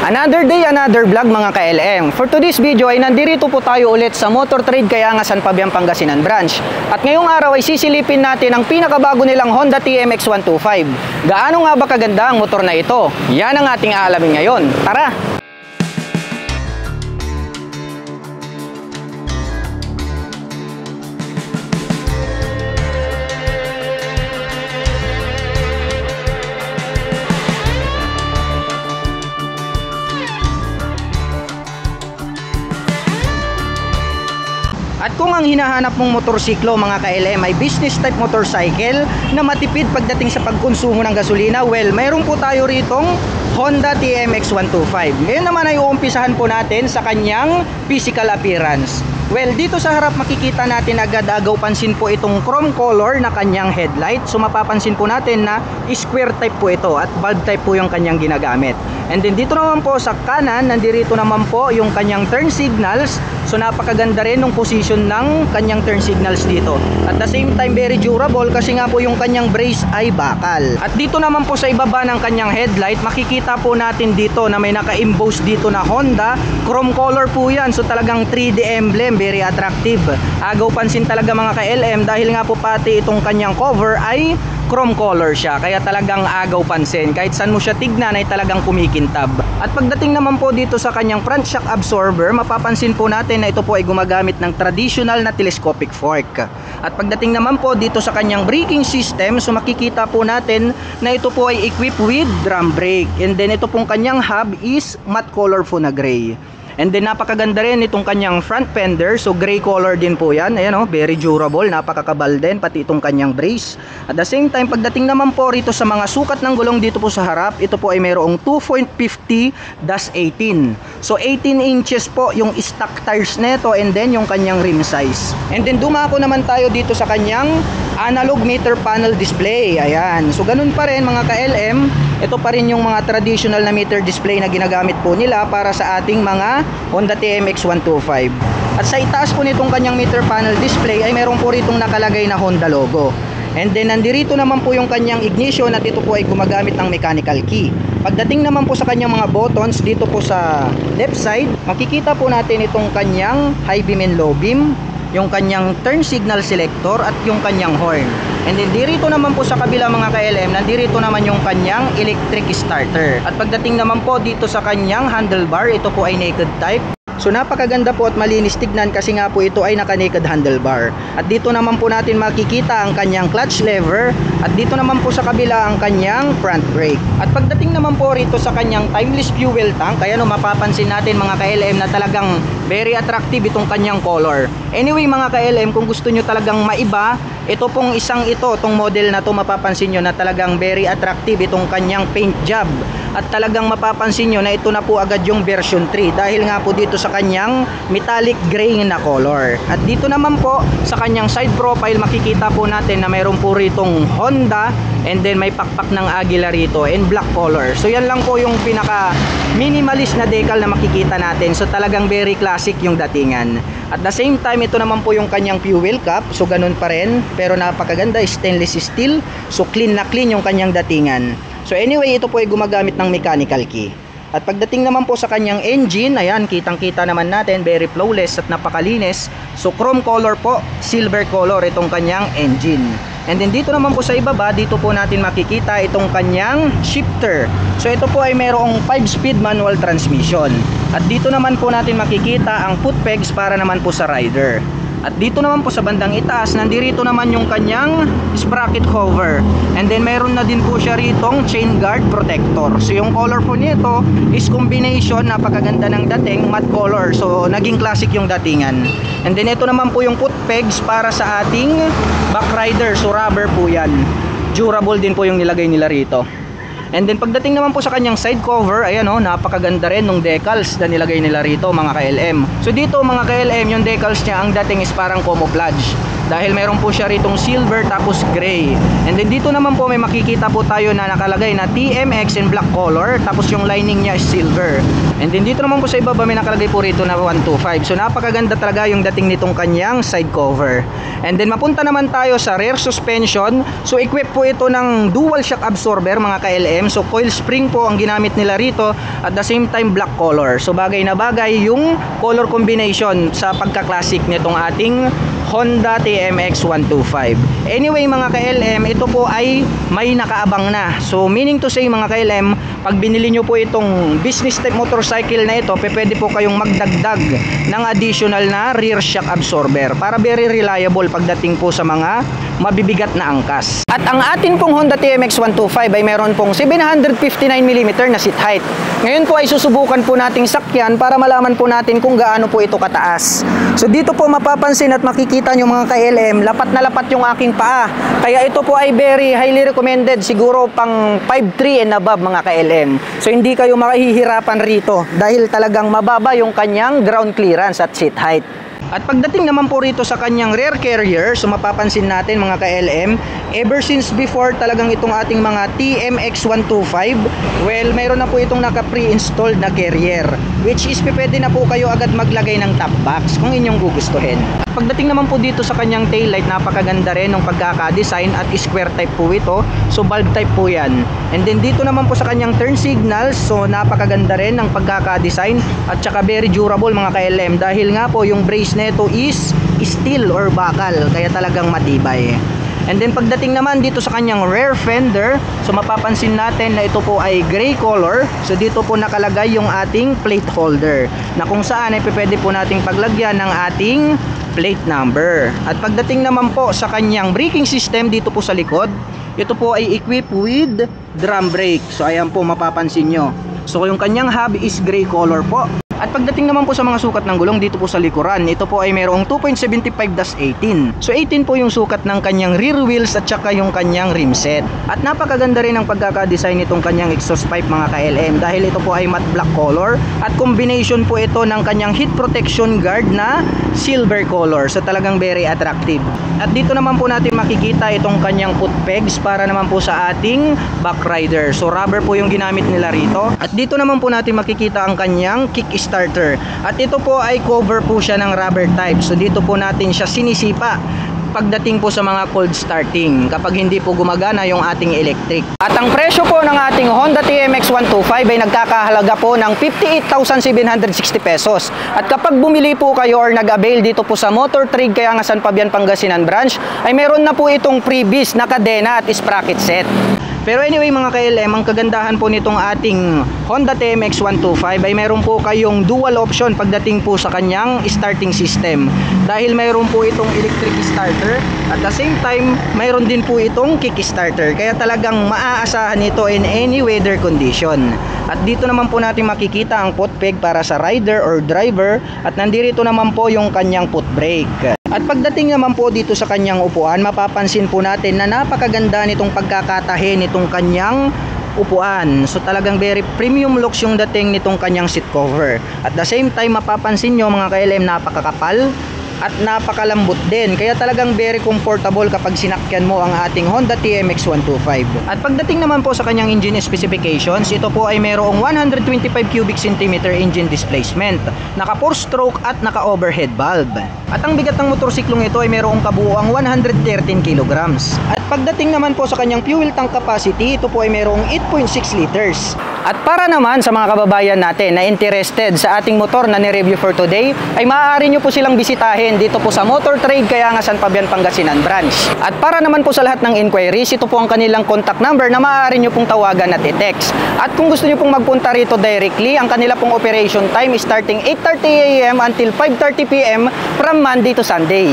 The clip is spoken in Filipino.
Another day, another vlog mga ka-LM. For today's video ay nandirito po tayo ulit sa Motor Trade Kaya nga San Fabian, Pangasinan branch. At ngayong araw ay sisilipin natin ang pinakabago nilang Honda TMX 125. Gaano nga ba kaganda ang motor na ito? Yan ang ating aalamin ngayon. Tara! At kung ang hinahanap mong motorsiklo mga ka-LM ay business type motorcycle na matipid pagdating sa pagkonsumo ng gasolina, well, mayroon po tayo ritong Honda TMX 125. Ngayon naman ay uumpisahan po natin sa kanyang physical appearance. Well, dito sa harap makikita natin agad agaw pansin po itong chrome color na kanyang headlight. So mapapansin po natin na square type po ito at bulb type po yung kanyang ginagamit. And then dito naman po sa kanan, nandirito naman po yung kanyang turn signals. So napakaganda rin ng position ng kanyang turn signals dito. At the same time very durable kasi nga po yung kanyang brace ay bakal. At dito naman po sa ibaba ng kanyang headlight, makikita po natin dito na may naka-emboss dito na Honda. Chrome color po yan. So talagang 3D emblem, very attractive. Agaw pansin talaga mga ka-LM dahil nga po pati itong kanyang cover ay chrome color siya, kaya talagang agaw pansin. Kahit saan mo siya tignan ay talagang kumikintab. At pagdating naman po dito sa kanyang front shock absorber, mapapansin po natin na ito po ay gumagamit ng traditional na telescopic fork. At pagdating naman po dito sa kanyang braking system, so makikita po natin na ito po ay equipped with drum brake. And then ito pong kanyang hub is matte color po na gray. And then napakaganda rin itong kanyang front fender. So gray color din po yan. Ayan o, very durable, napakakabal din pati itong kanyang brace. At the same time, pagdating naman po rito sa mga sukat ng gulong dito po sa harap, ito po ay mayroong 2.50-18. So 18 inches po yung stock tires nito, and then yung kanyang rim size. And then dumako naman tayo dito sa kanyang analog meter panel display. Ayan, so ganun pa rin mga ka-LM. Ito pa rin yung mga traditional na meter display na ginagamit po nila para sa ating mga Honda TMX 125. At sa itaas po nitong kanyang meter panel display ay meron po ritong nakalagay na Honda logo. And then nandirito naman po yung kanyang ignition at ito po ay gumagamit ng mechanical key. Pagdating naman po sa kanyang mga buttons dito po sa left side, makikita po natin itong kanyang high beam and low beam, yung kanyang turn signal selector at yung kanyang horn. And then dirito naman po sa kabila mga ka-LM, nandirito naman yung kanyang electric starter. At pagdating naman po dito sa kanyang handlebar, ito po ay naked type. So napakaganda po at malinis tignan kasi nga po ito ay naka-naked handlebar. At dito naman po natin makikita ang kanyang clutch lever at dito naman po sa kabila ang kanyang front brake. At pagdating naman po rito sa kanyang timeless fuel tank, kaya no mapapansin natin mga ka-LM na talagang very attractive itong kanyang color. Anyway mga ka-LM, kung gusto nyo talagang maiba, ito pong itong model na to, mapapansin nyo na talagang very attractive itong kanyang paint job. At talagang mapapansin nyo na ito na po agad yung version 3 dahil nga po dito sa kanyang metallic gray na color. At dito naman po sa kanyang side profile makikita po natin na mayroon po ritong Honda and then may pakpak ng Aguila rito in black color. So yan lang po yung pinaka minimalist na decal na makikita natin. So talagang very classic yung datingan. At the same time, ito naman po yung kanyang fuel cap. So ganun pa rin, pero napakaganda, stainless steel. So clean na clean yung kanyang datingan. So anyway, ito po ay gumagamit ng mechanical key. At pagdating naman po sa kanyang engine, ayan, kitang-kita naman natin, very flawless at napakalinis. So chrome color po, silver color itong kanyang engine. And then dito naman po sa ibaba, dito po natin makikita itong kanyang shifter. So ito po ay mayroong 5-speed manual transmission. At dito naman po natin makikita ang foot pegs para naman po sa rider. At dito naman po sa bandang itaas, nandirito naman yung kanyang sprocket cover. And then meron na din po siya ritong chain guard protector. So yung color po nito is combination, napakaganda ng dating, matte color. So naging classic yung datingan. And then ito naman po yung foot pegs para sa ating back rider. So rubber po yan. Durable din po yung nilagay nila rito. And then pagdating naman po sa kanyang side cover, ayan o, napakaganda rin ng decals na nilagay nila rito mga ka-LM. So dito mga ka-LM, yung decals niya ang dating is parang camouflage. dahil meron po siya ritong silver tapos gray. And then dito naman po may makikita po tayo na nakalagay na TMX in black color, tapos yung lining niya is silver. And then dito naman po sa ibaba may nakalagay po rito na 125. So napakaganda talaga yung dating nitong kanyang side cover. And then mapunta naman tayo sa rear suspension. So equipped po ito ng dual shock absorber mga ka-LM. So coil spring po ang ginamit nila rito, at the same time black color. So bagay na bagay yung color combination sa pagka-classic nitong ating Honda TMX 125. Anyway mga ka-LM, ito po ay may nakaabang na. So meaning to say mga ka-LM, pag binili nyo po itong business type motorcycle na ito, pwede po kayong magdagdag ng additional na rear shock absorber para very reliable pagdating po sa mga mabibigat na angkas. At ang atin pong Honda TMX 125 ay meron pong 759mm na seat height. Ngayon po ay susubukan po nating sakyan para malaman po natin kung gaano po ito kataas. So dito po mapapansin at makikita nyo mga ka-LM, lapat na lapat yung aking paa. Kaya ito po ay very highly recommended, siguro pang 5'3" and above mga ka-LM. So hindi kayo makahihirapan rito dahil talagang mababa yung kanyang ground clearance at seat height. At pagdating naman po rito sa kanyang rear carrier, so mapapansin natin mga ka-LM, ever since before talagang itong ating mga TMX 125, well, mayroon na po itong naka-pre-installed na carrier, which is pwede na po kayo agad maglagay ng top box kung inyong gugustuhin. At pagdating naman po dito sa kanyang taillight, napakaganda rin ng pagkaka-design at square type po ito, so bulb type po yan. And then dito naman po sa kanyang turn signals, so napakaganda rin ng pagkaka-design at saka very durable mga ka-LM, dahil nga po yung brace nito is steel or bakal, kaya talagang matibay. And then pagdating naman dito sa kanyang rear fender, so mapapansin natin na ito po ay gray color. So dito po nakalagay yung ating plate holder, na kung saan ay pwede po nating paglagyan ng ating plate number. At pagdating naman po sa kanyang braking system dito po sa likod, ito po ay equipped with drum brake. So ayan po mapapansin nyo. So yung kanyang hub is gray color po. At pagdating naman po sa mga sukat ng gulong dito po sa likuran, ito po ay mayroong 2.75-18. So 18 po yung sukat ng kanyang rear wheels at saka yung kanyang rim set. At napakaganda rin ang pagkaka-design nitong kanyang exhaust pipe mga ka-LM, dahil ito po ay matte black color at combination po ito ng kanyang heat protection guard na silver color. So talagang very attractive. At dito naman po natin makikita itong kanyang foot pegs para naman po sa ating back rider. So rubber po yung ginamit nila rito. At dito naman po natin makikita ang kanyang kickstarter. At ito po ay cover po siya ng rubber type. So dito po natin siya sinisipa pagdating po sa mga cold starting kapag hindi po gumagana yung ating electric. At ang presyo po ng ating Honda TMX 125 ay nagkakahalaga po ng 58,760 pesos. At kapag bumili po kayo or nag-avail dito po sa Motor Trade Kayangasan Pabian Pangasinan branch, ay meron na po itong freebies na kadena at sprocket set. Pero anyway mga ka-LM, ang kagandahan po nitong ating Honda TMX 125 ay meron po kayong dual option pagdating po sa kanyang starting system. Dahil mayroon po itong electric starter, at the same time mayroon din po itong kickstarter. Kaya talagang maaasahan ito in any weather condition. At dito naman po natin makikita ang foot peg para sa rider or driver, at nandito naman po yung kanyang foot brake. At pagdating naman po dito sa kanyang upuan, mapapansin po natin na napakaganda nitong pagkakatahe nitong kanyang upuan. So talagang very premium looks yung dating nitong kanyang seat cover. At the same time mapapansin nyo mga ka-LM, napakakapal at napakalambot din. Kaya talagang very comfortable kapag sinakyan mo ang ating Honda TMX 125. At pagdating naman po sa kanyang engine specifications, ito po ay mayroong 125 cubic centimeter engine displacement, naka 4-stroke at naka overhead valve. At ang bigat ng motorsiklong ito ay mayroong kabuuang 113 kilograms. At pagdating naman po sa kanyang fuel tank capacity, ito po ay mayroong 8.6 liters. At para naman sa mga kababayan natin na interested sa ating motor na ni-review for today, ay maaari nyo po silang bisitahin dito po sa Motor Trade Kayangasan Pabian Pangasinan branch. At para naman po sa lahat ng inquiries, ito po ang kanilang contact number na maaari nyo pong tawagan at i-text. At kung gusto nyo pong magpunta rito directly, ang kanila pong operation time is starting 8:30 AM until 5:30 PM from Monday to Sunday.